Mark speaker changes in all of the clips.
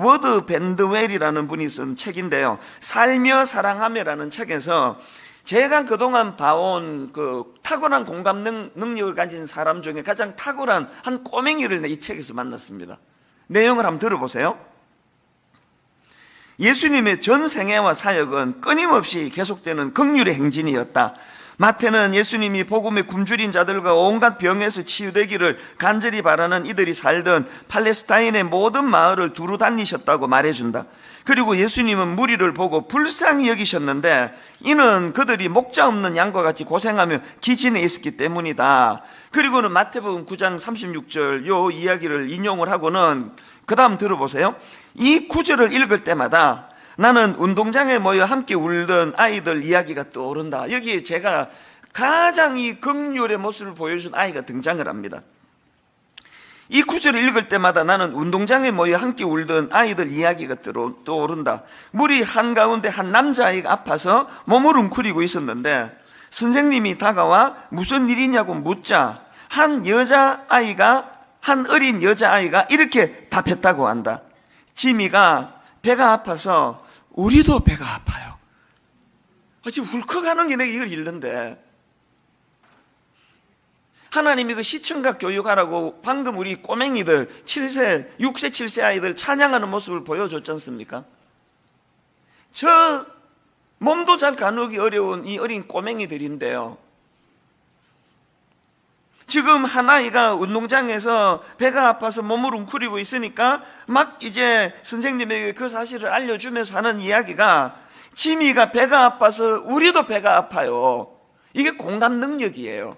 Speaker 1: 워드 밴드웰이라는 분이 쓴 책인데요, 살며 사랑하며라는 책에서 제가 그동안 봐온 그 탁월한 공감 능력을 가진 사람 중에 가장 탁월한 한 꼬맹이를 이 책에서 만났습니다. 내용을 한번 들어보세요. 예수님의 전 생애와 사역은 끊임없이 계속되는 긍휼의 행진이었다. 마태는 예수님이 복음에 굶주린 자들과 온갖 병에서 치유되기를 간절히 바라는 이들이 살던 팔레스타인의 모든 마을을 두루 다니셨다고 말해준다. 그리고 예수님은 무리를 보고 불쌍히 여기셨는데 이는 그들이 목자 없는 양과 같이 고생하며 기진해 있었기 때문이다. 그리고는 마태복음 9장 36절 요 이야기를 인용을 하고는 그 다음 들어보세요. 이 구절을 읽을 때마다 나는 운동장에 모여 함께 울던 아이들 이야기가 떠오른다. 여기에 제가 가장 이 긍휼의 모습을 보여준 아이가 등장을 합니다. 이 구절을 읽을 때마다 나는 운동장에 모여 함께 울던 아이들 이야기가 떠오른다. 무리 한가운데 한 남자아이가 아파서 몸을 웅크리고 있었는데 선생님이 다가와 무슨 일이냐고 묻자 한 어린 여자아이가 이렇게 답했다고 한다. 지미가 배가 아파서 우리도 배가 아파요. 지금 울컥하는 게 내가 이걸 읽는데 하나님이 그 시청각 교육하라고 방금 우리 꼬맹이들 6세 7세 아이들 찬양하는 모습을 보여줬지 않습니까? 저 몸도 잘 가누기 어려운 이 어린 꼬맹이들인데요, 지금 한 아이가 운동장에서 배가 아파서 몸을 웅크리고 있으니까 막 이제 선생님에게 그 사실을 알려주면서 하는 이야기가 지미가 배가 아파서 우리도 배가 아파요. 이게 공감 능력이에요.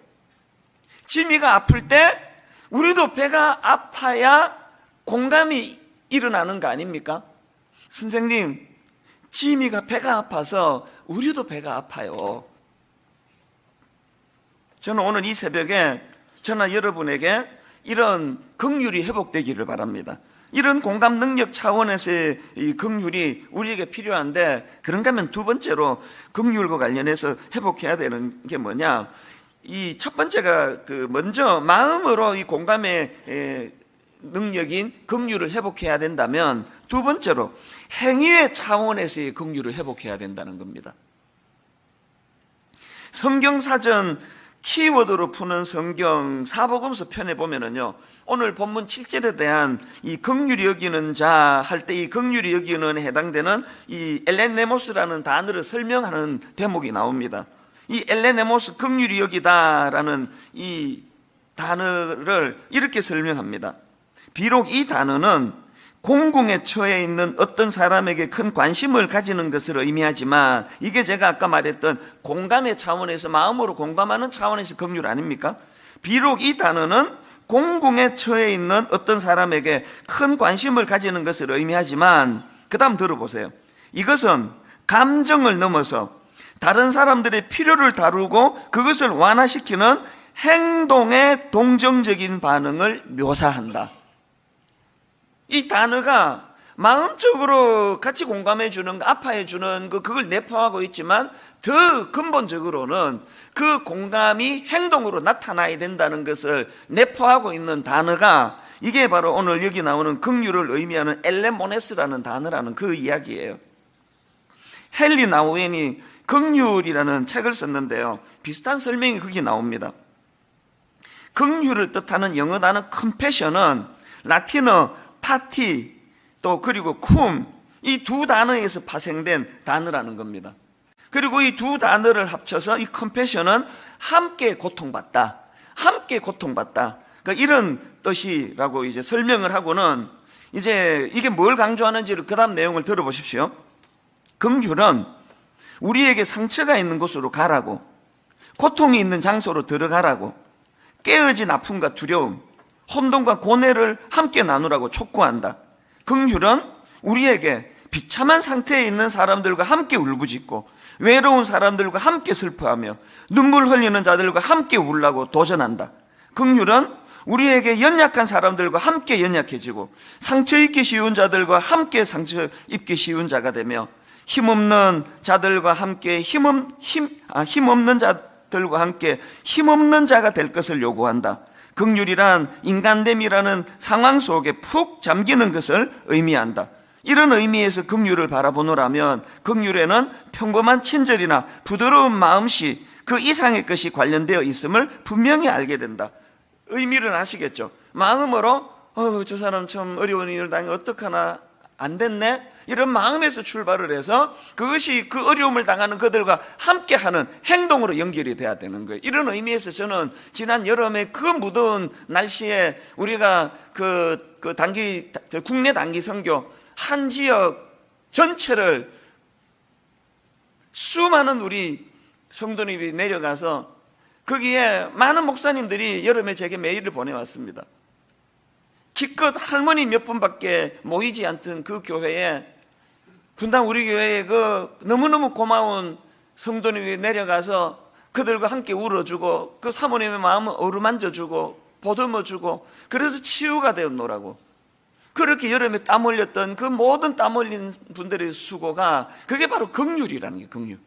Speaker 1: 지미가 아플 때 우리도 배가 아파야 공감이 일어나는 거 아닙니까? 선생님, 지미가 배가 아파서 우리도 배가 아파요. 저는 오늘 이 새벽에 저나 여러분에게 이런 긍휼이 회복되기를 바랍니다. 이런 공감 능력 차원에서의 이 긍휼이 우리에게 필요한데, 그런가 하면 두 번째로 긍휼과 관련해서 회복해야 되는 게 뭐냐? 이 첫 번째가 먼저 마음으로 이 공감의 능력인 긍휼을 회복해야 된다면, 두 번째로 행위의 차원에서의 긍휼을 회복해야 된다는 겁니다. 성경사전 키워드로 푸는 성경 사복음서 편에 보면은요, 오늘 본문 7절에 대한 이 긍휼히 여기는 자 할 때 이 긍휼히 여기는 해당되는 이 엘레네모스라는 단어를 설명하는 대목이 나옵니다. 이 엘레네모스, 긍휼히 여기다라는 이 단어를 이렇게 설명합니다. 비록 이 단어는 공공에 처해 있는 어떤 사람에게 큰 관심을 가지는 것을 의미하지만, 이게 제가 아까 말했던 공감의 차원에서, 마음으로 공감하는 차원에서 긍휼 아닙니까? 비록 이 단어는 공공에 처해 있는 어떤 사람에게 큰 관심을 가지는 것을 의미하지만, 그 다음 들어보세요. 이것은 감정을 넘어서 다른 사람들의 필요를 다루고 그것을 완화시키는 행동의 동정적인 반응을 묘사한다. 이 단어가 마음적으로 같이 공감해 주는 거, 아파해 주는 거, 그걸 내포하고 있지만 더 근본적으로는 그 공감이 행동으로 나타나야 된다는 것을 내포하고 있는 단어가, 이게 바로 오늘 여기 나오는 긍휼을 의미하는 엘레모네스라는 단어라는 그 이야기예요. 헨리 나우엔이 긍휼이라는 책을 썼는데요, 비슷한 설명이 거기 나옵니다. 긍휼을 뜻하는 영어 단어 컴패션은 라틴어 파티 또 그리고 쿰, 이 두 단어에서 파생된 단어라는 겁니다. 그리고 이 두 단어를 합쳐서 이 컴패션은 함께 고통받다, 함께 고통받다, 그러니까 이런 뜻이라고 이제 설명을 하고는, 이제 이게 뭘 강조하는지를 그 다음 내용을 들어보십시오. 긍휼은 우리에게 상처가 있는 곳으로 가라고, 고통이 있는 장소로 들어가라고, 깨어진 아픔과 두려움, 혼돈과 고뇌를 함께 나누라고 촉구한다. 긍휼은 우리에게 비참한 상태에 있는 사람들과 함께 울부짖고 외로운 사람들과 함께 슬퍼하며 눈물 흘리는 자들과 함께 울라고 도전한다. 긍휼은 우리에게 연약한 사람들과 함께 연약해지고 상처 입기 쉬운 자들과 함께 상처 입기 쉬운 자가 되며 힘없는 자들과 함께 힘없는 자들과 함께 힘없는 자가 될 것을 요구한다. 긍휼이란 인간됨이라는 상황 속에 푹 잠기는 것을 의미한다. 이런 의미에서 긍휼을 바라보노라면 긍휼에는 평범한 친절이나 부드러운 마음씨 그 이상의 것이 관련되어 있음을 분명히 알게 된다. 의미를 아시겠죠? 마음으로 저 사람 참 어려운 일을 당해 어떡하나 안 됐네? 이런 마음에서 출발을 해서 그것이 그 어려움을 당하는 그들과 함께하는 행동으로 연결이 돼야 되는 거예요. 이런 의미에서 저는 지난 여름에 그 무더운 날씨에 우리가 국내 단기 선교 한 지역 전체를 수많은 우리 성도님이 내려가서 거기에 많은 목사님들이 여름에 제게 메일을 보내왔습니다. 기껏 할머니 몇 분밖에 모이지 않던 그 교회에 분당 우리 교회에 그 너무너무 고마운 성도님이 내려가서 그들과 함께 울어주고 그 사모님의 마음을 어루만져주고 보듬어주고 그래서 치유가 되었노라고. 그렇게 여름에 땀 흘렸던 그 모든 땀 흘린 분들의 수고가 그게 바로 긍휼이라는 게 긍휼.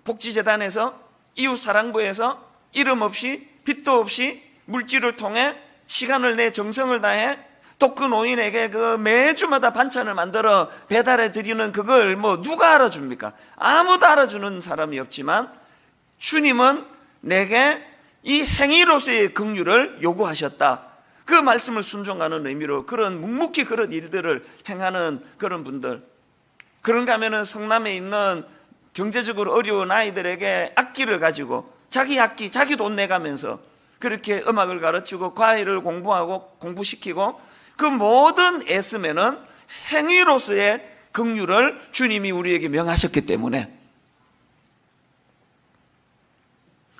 Speaker 1: 복지재단에서 이웃사랑부에서 이름 없이 빚도 없이 물질을 통해 시간을 내 정성을 다해 또 그 노인에게 그 매주마다 반찬을 만들어 배달해 드리는 그걸 누가 알아줍니까? 아무도 알아주는 사람이 없지만 주님은 내게 이 행위로서의 긍휼을 요구하셨다. 그 말씀을 순종하는 의미로 그런 묵묵히 그런 일들을 행하는 그런 분들, 그런가 하면은 성남에 있는 경제적으로 어려운 아이들에게 악기를 가지고 자기 악기, 자기 돈 내가면서 그렇게 음악을 가르치고 과외를 공부시키고 그 모든 애씀에는 행위로서의 긍휼을 주님이 우리에게 명하셨기 때문에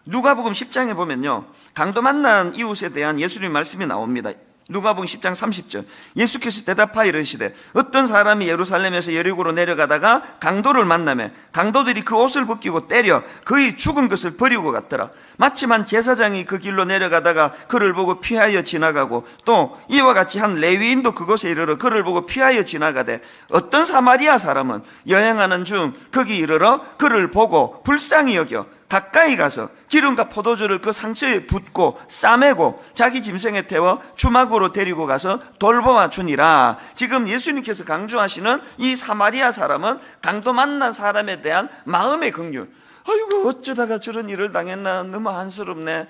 Speaker 1: 누가복음 10장에 보면요, 강도 만난 이웃에 대한 예수님의 말씀이 나옵니다. 누가복음 10장 30절 예수께서 대답하여 이르시되 어떤 사람이 예루살렘에서 여리고로 내려가다가 강도를 만나매 강도들이 그 옷을 벗기고 때려 그의 죽은 것을 버리고 갔더라. 마침 한 제사장이 그 길로 내려가다가 그를 보고 피하여 지나가고 또 이와 같이 한 레위인도 그곳에 이르러 그를 보고 피하여 지나가되 어떤 사마리아 사람은 여행하는 중 거기 이르러 그를 보고 불쌍히 여겨 가까이 가서 기름과 포도주를 그 상처에 붓고 싸매고 자기 짐승에 태워 주막으로 데리고 가서 돌보아 주니라. 지금 예수님께서 강조하시는 이 사마리아 사람은 강도 만난 사람에 대한 마음의 긍휼, 아이고 어쩌다가 저런 일을 당했나 너무 안쓰럽네,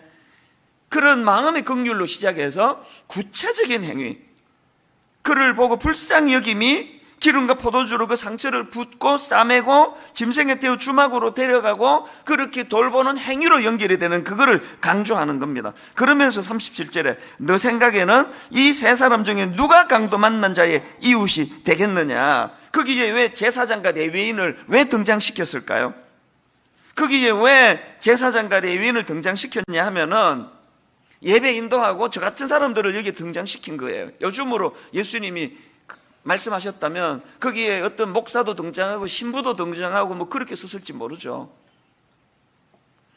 Speaker 1: 그런 마음의 긍휼로 시작해서 구체적인 행위, 그를 보고 불쌍히 여김이 기름과 포도주로 그 상처를 붓고 싸매고 짐승에 태워 주막으로 데려가고 그렇게 돌보는 행위로 연결이 되는 그거를 강조하는 겁니다. 그러면서 37절에 너 생각에는 이 세 사람 중에 누가 강도 만난 자의 이웃이 되겠느냐. 거기에 왜 제사장과 레위인을 왜 등장시켰을까요? 거기에 왜 제사장과 레위인을 등장시켰냐 하면은 예배 인도하고 저 같은 사람들을 여기 등장시킨 거예요. 요즘으로 예수님이 말씀하셨다면 거기에 어떤 목사도 등장하고 신부도 등장하고 그렇게 썼을지 모르죠.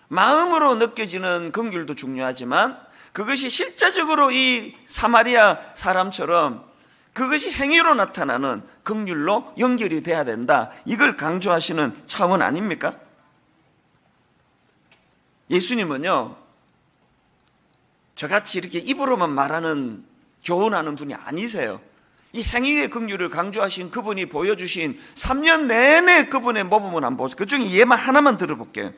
Speaker 1: 마음으로 느껴지는 긍휼도 중요하지만 그것이 실제적으로 이 사마리아 사람처럼 그것이 행위로 나타나는 긍휼로 연결이 돼야 된다. 이걸 강조하시는 차원 아닙니까? 예수님은요, 저같이 이렇게 입으로만 말하는 교훈하는 분이 아니세요. 이 행위의 긍휼을 강조하신 그분이 보여주신 3년 내내 그분의 모범을 한번 보세요. 그 중에 예만 하나만 들어볼게요.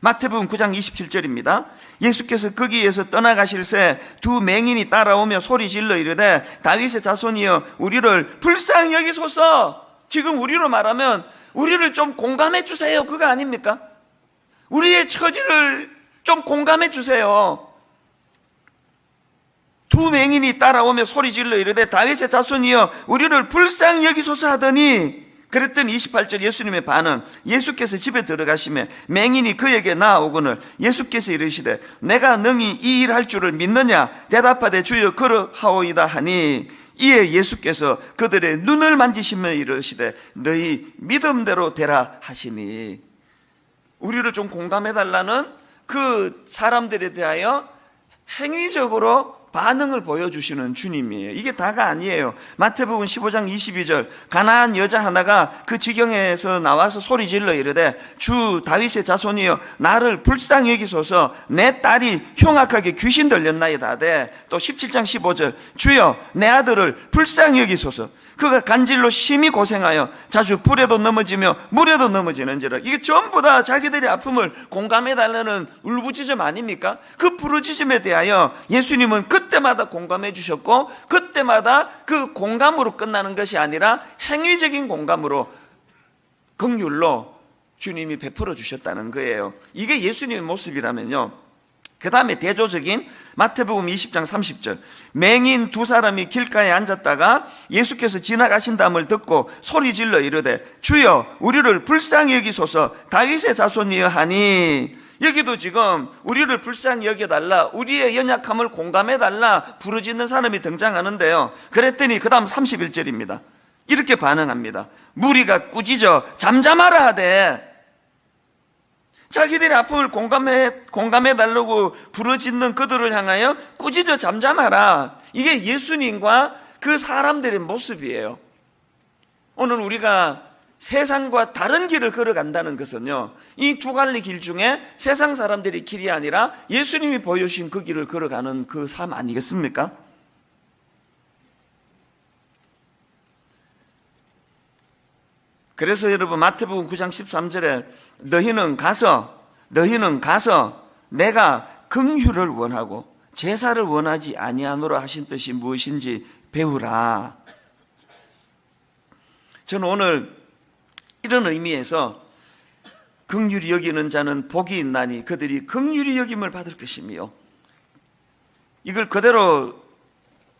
Speaker 1: 마태복음 9장 27절입니다. 예수께서 거기에서 떠나가실새 두 맹인이 따라오며 소리 질러 이르되 다윗의 자손이여 우리를 불쌍히 여기소서. 지금 우리로 말하면 우리를 좀 공감해 주세요, 그거 아닙니까? 우리의 처지를 좀 공감해 주세요. 두 맹인이 따라오며 소리질러 이르되 다윗의 자손이여 우리를 불쌍히 여기소서 하더니, 그랬더니 28절 예수님의 반응, 예수께서 집에 들어가시매 맹인이 그에게 나아오거늘 예수께서 이르시되 내가 능히 이 일 할 줄을 믿느냐 대답하되 주여 그러하오이다 하니, 이에 예수께서 그들의 눈을 만지시며 이르시되 너희 믿음대로 되라 하시니. 우리를 좀 공감해달라는 그 사람들에 대하여 행위적으로 반응을 보여주시는 주님이에요. 이게 다가 아니에요. 마태복음 15장 22절 가나안 여자 하나가 그 지경에서 나와서 소리질러 이르되 주 다윗의 자손이여 나를 불쌍히 여기소서 내 딸이 흉악하게 귀신 들렸나이다 하되, 또 17장 15절 주여 내 아들을 불쌍히 여기소서. 그가 간질로 심히 고생하여 자주 불에도 넘어지며 물에도 넘어지는지라. 이게 전부 다 자기들의 아픔을 공감해달라는 울부짖음 아닙니까? 그 부르짖음에 대하여 예수님은 그때마다 공감해 주셨고, 그때마다 그 공감으로 끝나는 것이 아니라 행위적인 공감으로, 긍휼로 주님이 베풀어 주셨다는 거예요. 이게 예수님의 모습이라면요, 그 다음에 대조적인 마태복음 20장 30절, 맹인 두 사람이 길가에 앉았다가 예수께서 지나가신다음을 듣고 소리질러 이르되 주여 우리를 불쌍히 여기소서 다윗의 자손이여 하니. 여기도 지금 우리를 불쌍히 여겨달라, 우리의 연약함을 공감해달라 부르짖는 사람이 등장하는데요, 그랬더니 그 다음 31절입니다. 이렇게 반응합니다. 무리가 꾸짖어 잠잠하라 하되. 자기들의 아픔을 공감해달라고 부르짖는 그들을 향하여 꾸짖어 잠잠하라. 이게 예수님과 그 사람들의 모습이에요. 오늘 우리가 세상과 다른 길을 걸어간다는 것은요, 이 두 갈래 길 중에 세상 사람들의 길이 아니라 예수님이 보여주신 그 길을 걸어가는 그 삶 아니겠습니까? 그래서 여러분 마태복음 9장 13절에 너희는 가서 내가 긍휼을 원하고 제사를 원하지 아니하노라 하신 뜻이 무엇인지 배우라. 저는 오늘 이런 의미에서 긍휼히 여기는 자는 복이 있나니 그들이 긍휼히 여김을 받을 것이며, 이걸 그대로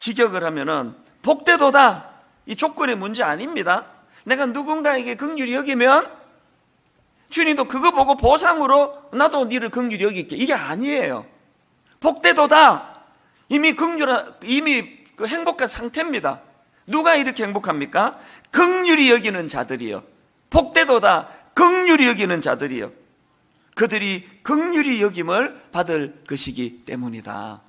Speaker 1: 직역을 하면은 복되도다, 이 조건의 문제 아닙니다. 내가 누군가에게 긍휼히 여기면 주님도 그거 보고 보상으로 나도 너를 긍휼히 여길게, 이게 아니에요. 복되도다, 이미 그 행복한 상태입니다. 누가 이렇게 행복합니까? 긍휼히 여기는 자들이요. 복되도다, 긍휼히 여기는 자들이요. 그들이 긍휼히 여김을 받을 것이기 때문이다.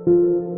Speaker 2: you.